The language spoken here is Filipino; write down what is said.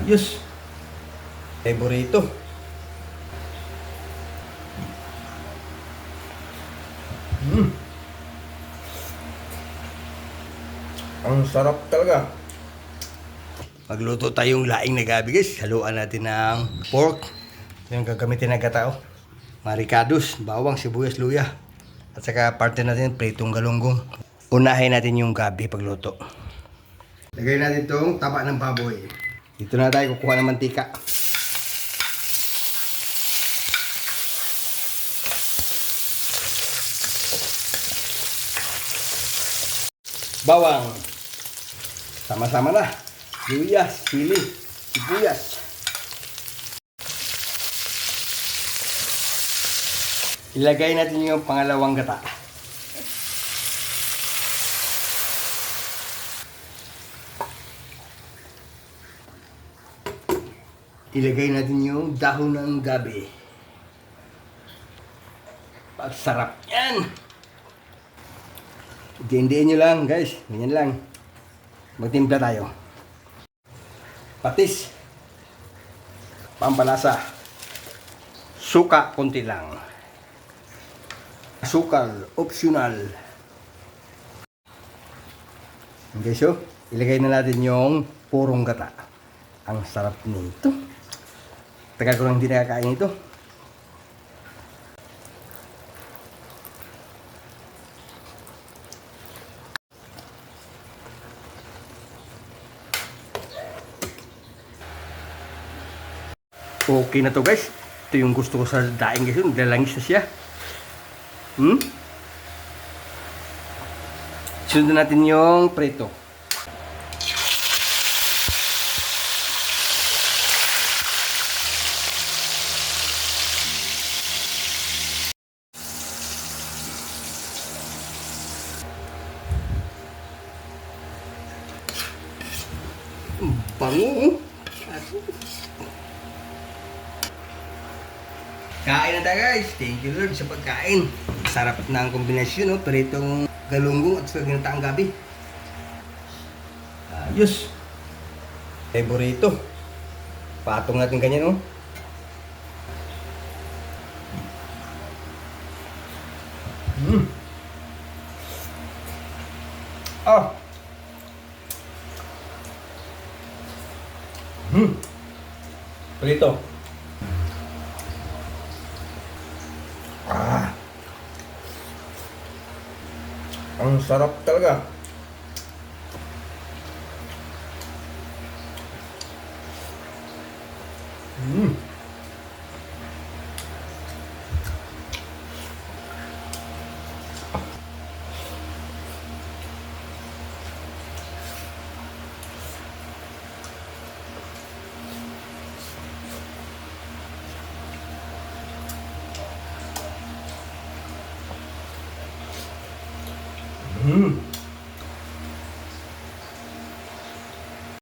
Ayos. Favorito. Ang sarap talaga. Magluto tayong laing na gabi guys. Haluan natin ng pork. Yung gagamitin na gatao. Maricados, bawang, sibuyas, luya. At saka parte natin pritong galunggong. Unahin natin yung gabi pagluto. Lagay natin itong taba ng baboy. Dito na tayo kukuha ng mantika. Bawang. Sama-sama na. Luya, sili, sibuyas. Ilagay natin yung pangalawang gata. Ilagay natin yung dahon ng gabi. Pagsarap yan! Diin-diin nyo lang guys. Ganyan lang. Magtimpla tayo. Patis. Pampalasa. Suka konti lang. Asukal. Optional. Okay, so ilagay na natin yung purong gata. Ang sarap nito. Tagal ko lang hindi nakakain ito. Okay na to guys. Ito yung gusto ko sa daing guys. Dalangis na siya. Sundan natin yung preto. Bango. Kain na tayo guys. Thank you Lord sa pagkain. Sarap na ang kombinasyon, no? Peritong galunggong at sa ginataang gabi. Ayos. Favorito. Patong natin ganyan, no? Oh. Prito. Ang sarap talaga. Mm.